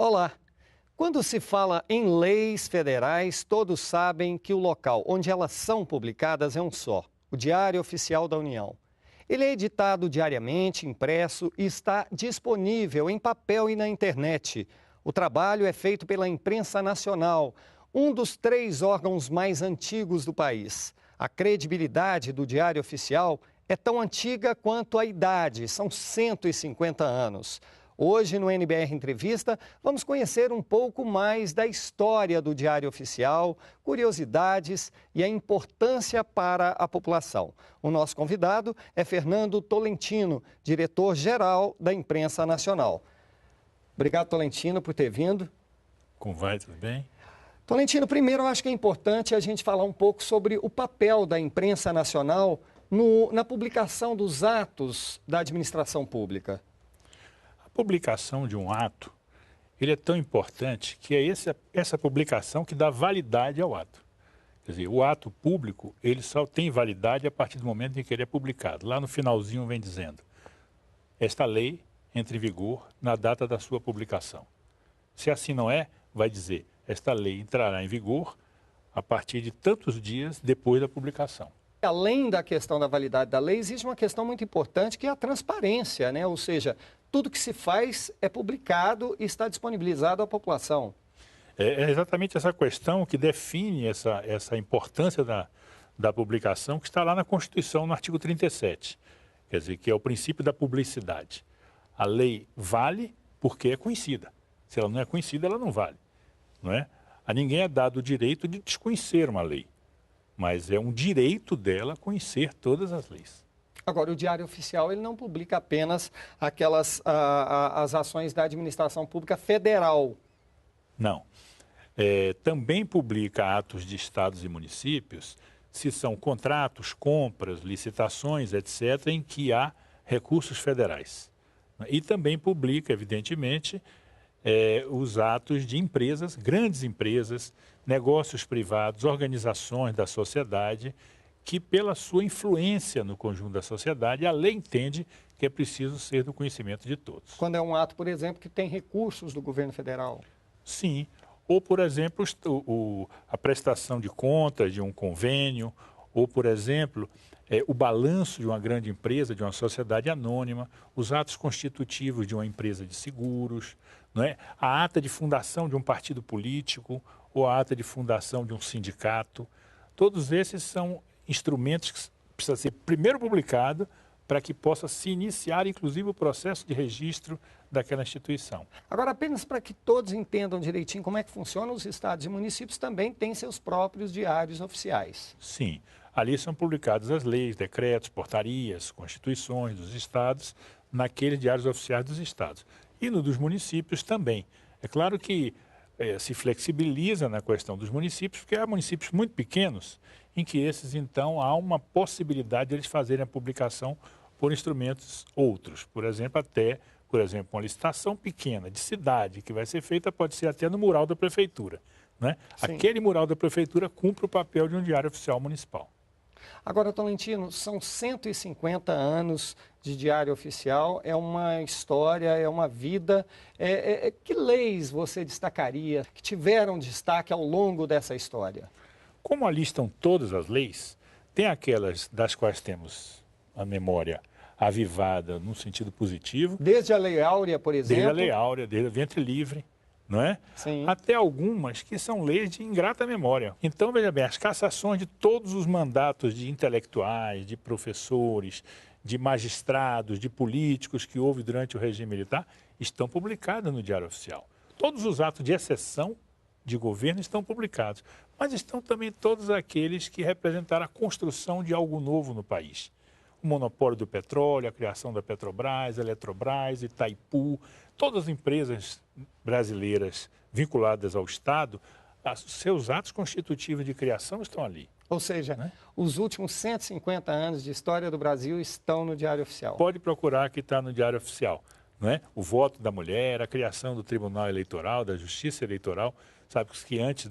Olá! Quando se fala em leis federais, todos sabem que o local onde elas são publicadas é um só, o Diário Oficial da União. Ele é editado diariamente, impresso e está disponível em papel e na internet. O trabalho é feito pela Imprensa Nacional, um dos 3 órgãos mais antigos do país. A credibilidade do Diário Oficial é tão antiga quanto a idade, são 150 anos. Hoje, no NBR Entrevista, vamos conhecer um pouco mais da história do Diário Oficial, curiosidades e a importância para a população. O nosso convidado é Fernando Tolentino, diretor-geral da Imprensa Nacional. Obrigado, Tolentino, por ter vindo. Como vai? Tudo bem? Tolentino, primeiro eu acho que é importante a gente falar um pouco sobre o papel da Imprensa Nacional na publicação dos atos da administração pública. A publicação de um ato, ele é tão importante que é essa publicação que dá validade ao ato. Quer dizer, o ato público, ele só tem validade a partir do momento em que ele é publicado. Lá no finalzinho vem dizendo, esta lei entra em vigor na data da sua publicação. Se assim não é, vai dizer, esta lei entrará em vigor a partir de tantos dias depois da publicação. Além da questão da validade da lei, existe uma questão muito importante que é a transparência, né? Ou seja, tudo que se faz é publicado e está disponibilizado à população. É exatamente essa questão que define essa importância da publicação, que está lá na Constituição, no artigo 37, quer dizer, que é o princípio da publicidade. A lei vale porque é conhecida. Se ela não é conhecida, ela não vale, não é? A ninguém é dado o direito de desconhecer uma lei, mas é um direito dela conhecer todas as leis. Agora, o Diário Oficial ele não publica apenas as ações da administração pública federal. Não. Também publica atos de estados e municípios, se são contratos, compras, licitações, etc., em que há recursos federais. E também publica, evidentemente, os atos de empresas, grandes empresas, negócios privados, organizações da sociedade, que pela sua influência no conjunto da sociedade, a lei entende que é preciso ser do conhecimento de todos. Quando é um ato, por exemplo, que tem recursos do governo federal. Sim. Ou, por exemplo, a prestação de contas de um convênio, ou, por exemplo, o balanço de uma grande empresa, de uma sociedade anônima, os atos constitutivos de uma empresa de seguros, não é? A ata de fundação de um partido político ou a ata de fundação de um sindicato. Todos esses são instrumentos que precisam ser primeiro publicados para que possa se iniciar, inclusive, o processo de registro daquela instituição. Agora, apenas para que todos entendam direitinho como é que funciona, os estados e municípios também têm seus próprios diários oficiais. Sim, ali são publicadas as leis, decretos, portarias, constituições dos estados, naqueles diários oficiais dos estados. E no dos municípios também. É claro que se flexibiliza na questão dos municípios, porque há municípios muito pequenos, em que esses, então, há uma possibilidade de eles fazerem a publicação por instrumentos outros. Por exemplo, uma licitação pequena de cidade que vai ser feita pode ser até no mural da prefeitura, né? Aquele mural da prefeitura cumpre o papel de um diário oficial municipal. Agora, Tolentino, são 150 anos de Diário Oficial, é uma história, é uma vida. Que leis você destacaria que tiveram destaque ao longo dessa história? Como ali estão todas as leis, tem aquelas das quais temos a memória avivada no sentido positivo. Desde a Lei Áurea, por exemplo. Desde a Lei Áurea, desde o ventre livre, não é? Sim. Até algumas que são leis de ingrata memória. Então, veja bem, as cassações de todos os mandatos de intelectuais, de professores, de magistrados, de políticos que houve durante o regime militar, estão publicadas no Diário Oficial. Todos os atos de exceção de governo estão publicados, mas estão também todos aqueles que representaram a construção de algo novo no país. O monopólio do petróleo, a criação da Petrobras, a Eletrobras, Itaipu, todas as empresas brasileiras vinculadas ao Estado, seus atos constitutivos de criação estão ali. Ou seja, né? Os últimos 150 anos de história do Brasil estão no Diário Oficial. Pode procurar que está no Diário Oficial. Não é? O voto da mulher, a criação do Tribunal Eleitoral, da Justiça Eleitoral. Sabe que antes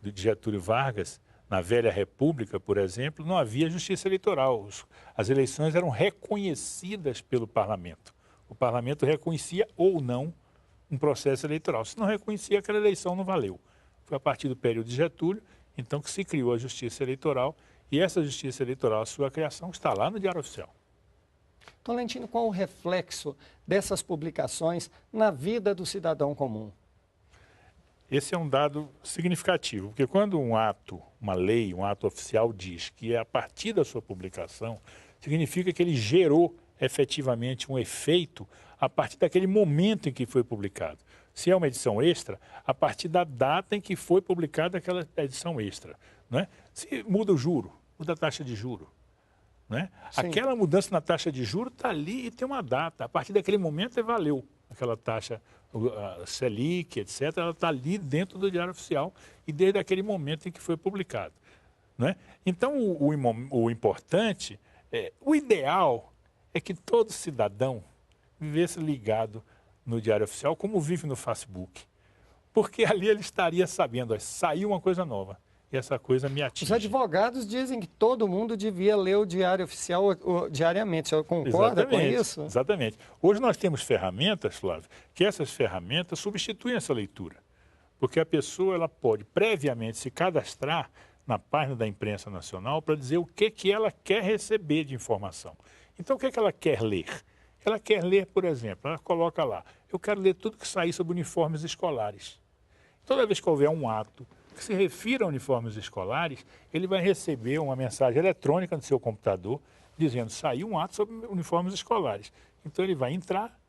de Getúlio Vargas, na velha República, por exemplo, não havia justiça eleitoral. As eleições eram reconhecidas pelo parlamento. O parlamento reconhecia ou não um processo eleitoral. Se não reconhecia, aquela eleição não valeu. Foi a partir do período de Getúlio, então, que se criou a Justiça Eleitoral, e essa Justiça Eleitoral, a sua criação, está lá no Diário Oficial. Tolentino, qual o reflexo dessas publicações na vida do cidadão comum? Esse é um dado significativo, porque quando um ato, uma lei, um ato oficial diz que é a partir da sua publicação, significa que ele gerou efetivamente um efeito a partir daquele momento em que foi publicado. Se é uma edição extra, a partir da data em que foi publicada aquela edição extra. Né? Se muda o juro, muda a taxa de juro. Né? Aquela mudança na taxa de juro está ali e tem uma data. A partir daquele momento valeu aquela taxa, a Selic, etc. Ela está ali dentro do Diário Oficial e desde aquele momento em que foi publicado. Né? Então, o importante, o ideal é que todo cidadão vivesse ligado no Diário Oficial como vive no Facebook. Porque ali ele estaria sabendo, saiu uma coisa nova. E essa coisa me atinge. Os advogados dizem que todo mundo devia ler o Diário Oficial diariamente. Você concorda com isso? Exatamente. Hoje nós temos ferramentas, Flávio, que essas ferramentas substituem essa leitura. Porque a pessoa ela pode previamente se cadastrar na página da Imprensa Nacional para dizer o que ela quer receber de informação. Então, o que ela quer ler? Ela quer ler, por exemplo, ela coloca lá, eu quero ler tudo que sair sobre uniformes escolares. Toda vez que houver um ato que se refira a uniformes escolares, ele vai receber uma mensagem eletrônica no seu computador dizendo saiu um ato sobre uniformes escolares. Então ele vai entrar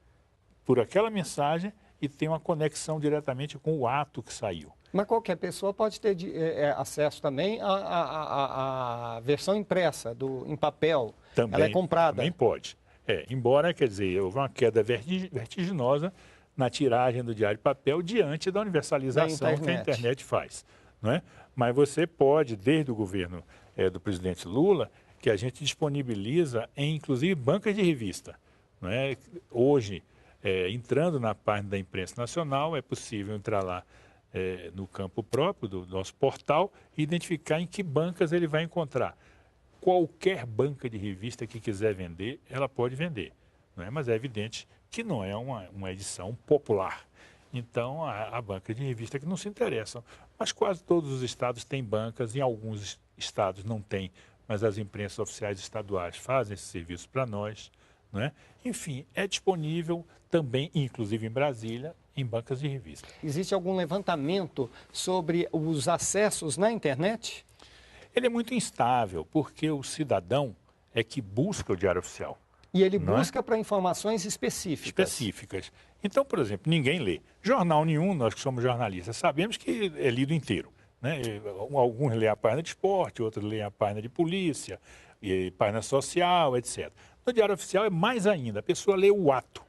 por aquela mensagem e tem uma conexão diretamente com o ato que saiu. Mas qualquer pessoa pode ter acesso também à versão impressa, em papel. Também, ela é comprada. Também pode. Embora, quer dizer, houve uma queda vertiginosa na tiragem do Diário de Papel diante da universalização que a internet faz. Não é? Mas você pode, desde o governo do presidente Lula, que a gente disponibiliza em, inclusive, bancas de revista. Não é? Hoje, entrando na página da Imprensa Nacional, é possível entrar lá no campo próprio do nosso portal e identificar em que bancas ele vai encontrar. Qualquer banca de revista que quiser vender, ela pode vender. Não é? Mas é evidente que não é uma edição popular. Então, há bancas de revista que não se interessam. Mas quase todos os estados têm bancas, em alguns estados não tem, mas as imprensas oficiais estaduais fazem esse serviço para nós. Não é? Enfim, é disponível também, inclusive em Brasília, em bancas de revista. Existe algum levantamento sobre os acessos na internet? Ele é muito instável, porque o cidadão é que busca o Diário Oficial. E ele busca para informações específicas. Então, por exemplo, ninguém lê. Jornal nenhum, nós que somos jornalistas, sabemos que é lido inteiro. Né? Alguns lêem a página de esporte, outros lêem a página de polícia, página social, etc. No Diário Oficial é mais ainda, a pessoa lê o ato.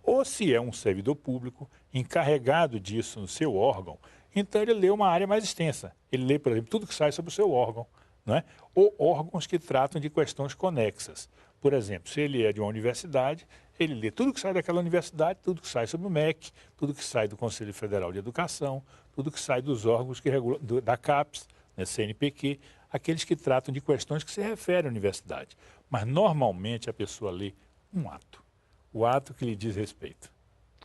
Ou se é um servidor público encarregado disso no seu órgão, então ele lê uma área mais extensa. Ele lê, por exemplo, tudo que sai sobre o seu órgão. Não é? Ou órgãos que tratam de questões conexas. Por exemplo, se ele é de uma universidade, ele lê tudo que sai daquela universidade, tudo que sai sobre o MEC, tudo que sai do Conselho Federal de Educação, tudo que sai dos órgãos que regulam, da CAPES, né, CNPq, aqueles que tratam de questões que se referem à universidade. Mas, normalmente, a pessoa lê um ato, o ato que lhe diz respeito.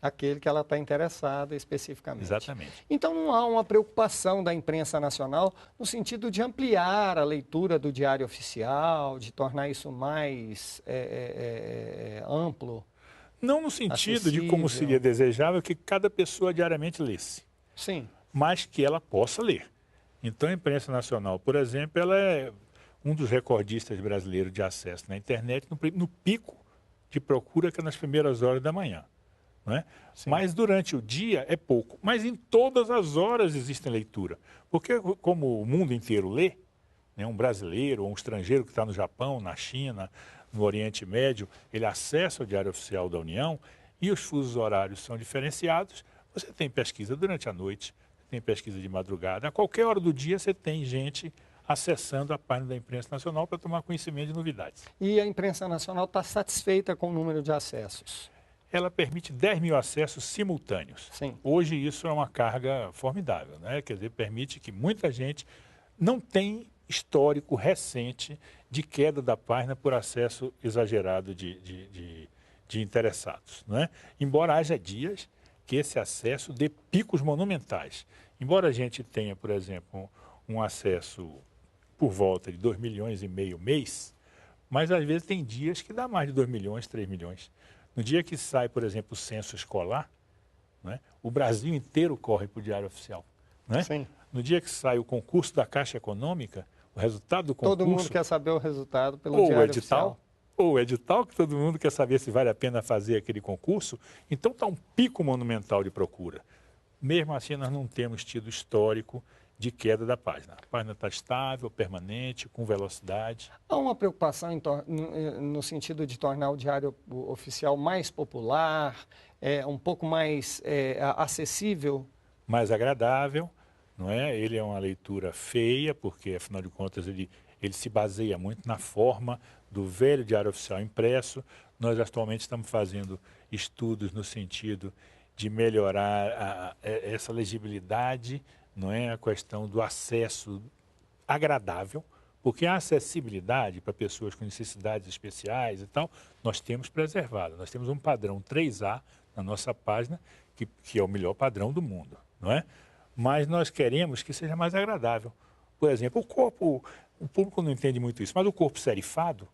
Aquele que ela está interessada especificamente. Exatamente. Então, não há uma preocupação da imprensa nacional no sentido de ampliar a leitura do Diário Oficial, de tornar isso mais amplo? Não no sentido acessível. De como seria desejável que cada pessoa diariamente lesse. Sim. Mas que ela possa ler. Então, a imprensa nacional, por exemplo, ela é um dos recordistas brasileiros de acesso na internet no pico de procura, que é nas primeiras horas da manhã. Não é? Mas durante o dia é pouco. Mas em todas as horas existe leitura. Porque como o mundo inteiro lê, né, um brasileiro ou um estrangeiro que está no Japão, na China, no Oriente Médio, ele acessa o Diário Oficial da União e os fusos horários são diferenciados. Você tem pesquisa durante a noite, tem pesquisa de madrugada. A qualquer hora do dia você tem gente acessando a página da Imprensa Nacional para tomar conhecimento de novidades. E a Imprensa Nacional está satisfeita com o número de acessos? Ela permite 10 mil acessos simultâneos. Sim. Hoje isso é uma carga formidável, né? Quer dizer, permite que muita gente não tem histórico recente de queda da página por acesso exagerado de interessados, né? Embora haja dias que esse acesso dê picos monumentais. Embora a gente tenha, por exemplo, um acesso por volta de 2,5 milhões mês, mas às vezes tem dias que dá mais de 2 milhões, 3 milhões. No dia que sai, por exemplo, o censo escolar, né, o Brasil inteiro corre para o Diário Oficial. Né? Sim. No dia que sai o concurso da Caixa Econômica, o resultado do concurso... Todo mundo quer saber o resultado pelo Diário Oficial. Ou o edital, que todo mundo quer saber se vale a pena fazer aquele concurso. Então está um pico monumental de procura. Mesmo assim, nós não temos tido histórico de queda da página. A página está estável, permanente, com velocidade. Há uma preocupação no sentido de tornar o Diário Oficial mais popular, um pouco mais acessível? Mais agradável, não é? Ele é uma leitura feia, porque, afinal de contas, ele se baseia muito na forma do velho Diário Oficial impresso. Nós, atualmente, estamos fazendo estudos no sentido de melhorar essa legibilidade, não é? A questão do acesso agradável, porque a acessibilidade para pessoas com necessidades especiais e tal, nós temos preservado. Nós temos um padrão 3A na nossa página, que é o melhor padrão do mundo, não é? Mas nós queremos que seja mais agradável. Por exemplo, o público não entende muito isso, mas o corpo serifado,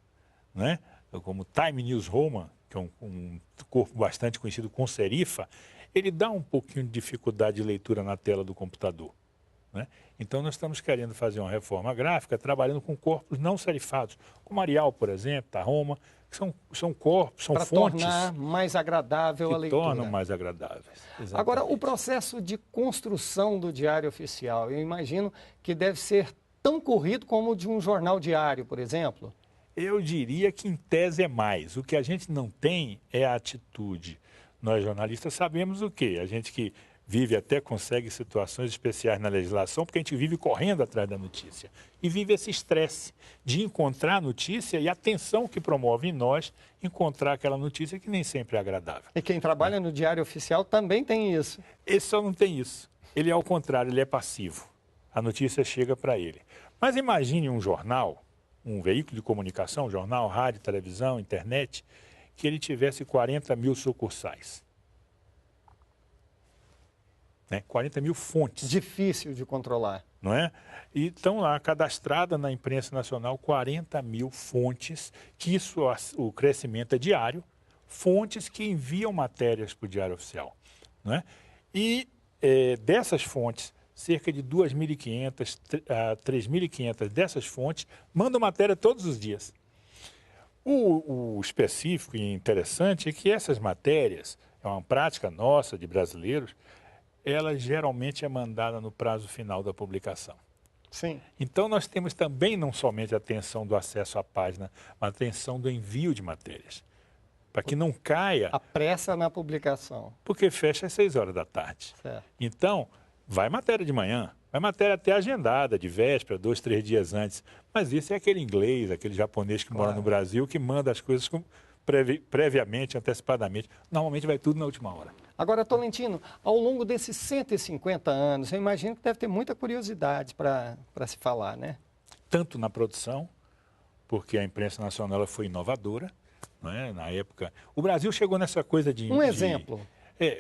né? Como Time News Roman, que é um corpo bastante conhecido com serifa, ele dá um pouquinho de dificuldade de leitura na tela do computador. Né? Então, nós estamos querendo fazer uma reforma gráfica trabalhando com corpos não serifados, como Arial, por exemplo, da Roma, que são corpos, são fontes... Para tornar mais agradável a leitura. tornam mais agradáveis. Exatamente. Agora, o processo de construção do Diário Oficial, eu imagino que deve ser tão corrido como o de um jornal diário, por exemplo? Eu diria que, em tese, é mais. O que a gente não tem é a atitude. Nós, jornalistas, sabemos o quê? A gente que vive até consegue situações especiais na legislação, porque a gente vive correndo atrás da notícia. E vive esse estresse de encontrar a notícia e a tensão que promove em nós encontrar aquela notícia que nem sempre é agradável. E quem trabalha no Diário Oficial também tem isso. Esse só não tem isso. Ele é ao contrário, ele é passivo. A notícia chega para ele. Mas imagine um jornal, um veículo de comunicação, jornal, rádio, televisão, internet, que ele tivesse 40 mil sucursais. 40 mil fontes. Difícil de controlar. Não é? E estão lá cadastradas na imprensa nacional 40 mil fontes, que isso, o crescimento é diário, fontes que enviam matérias para o Diário Oficial. Não é? E dessas fontes, cerca de 2.500 a 3.500 dessas fontes mandam matéria todos os dias. O específico e interessante é que essas matérias, é uma prática nossa de brasileiros, ela geralmente é mandada no prazo final da publicação. Sim. Então, nós temos também não somente a atenção do acesso à página, mas a atenção do envio de matérias. Para que não caia... A pressa na publicação. Porque fecha às 6 horas da tarde. Certo. Então, vai matéria de manhã, vai matéria até agendada, de véspera, 2, 3 dias antes. Mas isso é aquele inglês, aquele japonês que mora no Brasil, que manda as coisas previamente, antecipadamente. Normalmente vai tudo na última hora. Agora, Tolentino, ao longo desses 150 anos, eu imagino que deve ter muita curiosidade para se falar, né? Tanto na produção, porque a imprensa nacional ela foi inovadora, né? Na época. O Brasil chegou nessa coisa de... exemplo.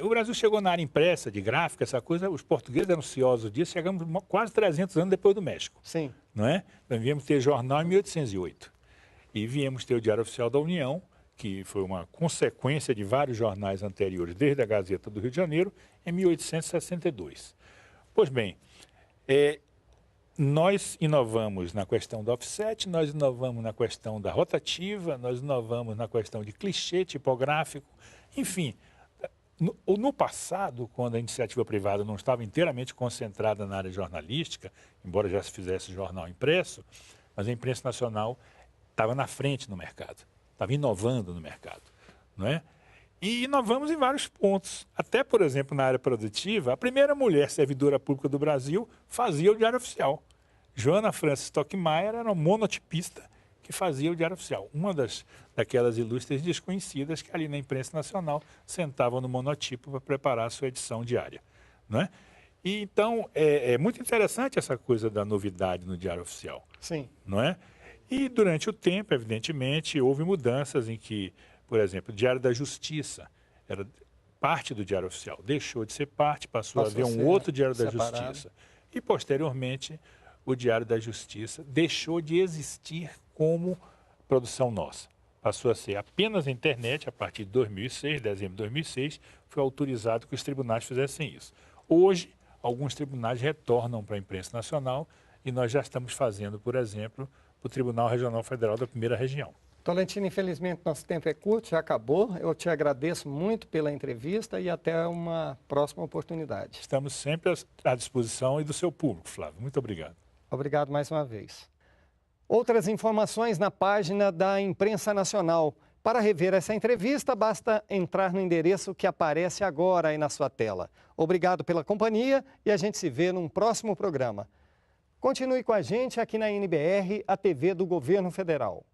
O Brasil chegou na área impressa, de gráfica, essa coisa, os portugueses eram ansiosos disso, chegamos quase 300 anos depois do México. Sim. Não é? Nós viemos ter jornal em 1808. E viemos ter o Diário Oficial da União, que foi uma consequência de vários jornais anteriores, desde a Gazeta do Rio de Janeiro, em 1862. Pois bem, nós inovamos na questão do offset, nós inovamos na questão da rotativa, nós inovamos na questão de clichê tipográfico, enfim. No passado, quando a iniciativa privada não estava inteiramente concentrada na área jornalística, embora já se fizesse jornal impresso, mas a imprensa nacional estava na frente no mercado. Estava inovando no mercado, não é? E inovamos em vários pontos. Até, por exemplo, na área produtiva, a primeira mulher servidora pública do Brasil fazia o Diário Oficial. Joana Francis Stockmaier era uma monotipista que fazia o Diário Oficial. Uma daquelas ilustres desconhecidas que ali na imprensa nacional sentavam no monotipo para preparar a sua edição diária, não é? E, então, é muito interessante essa coisa da novidade no Diário Oficial. Sim. Não é? E durante o tempo, evidentemente, houve mudanças em que, por exemplo, o Diário da Justiça parte do Diário Oficial. Deixou de ser parte, passou a haver um ser outro Diário da separado. Justiça. E, posteriormente, o Diário da Justiça deixou de existir como produção nossa. Passou a ser apenas a internet, a partir de 2006, dezembro de 2006, foi autorizado que os tribunais fizessem isso. Hoje, alguns tribunais retornam para a imprensa nacional e nós já estamos fazendo, por exemplo, para o Tribunal Regional Federal da Primeira Região. Tolentino, infelizmente nosso tempo é curto, já acabou. Eu te agradeço muito pela entrevista e até uma próxima oportunidade. Estamos sempre à disposição e do seu público, Flávio. Muito obrigado. Obrigado mais uma vez. Outras informações na página da Imprensa Nacional. Para rever essa entrevista, basta entrar no endereço que aparece agora aí na sua tela. Obrigado pela companhia e a gente se vê num próximo programa. Continue com a gente aqui na NBR, a TV do Governo Federal.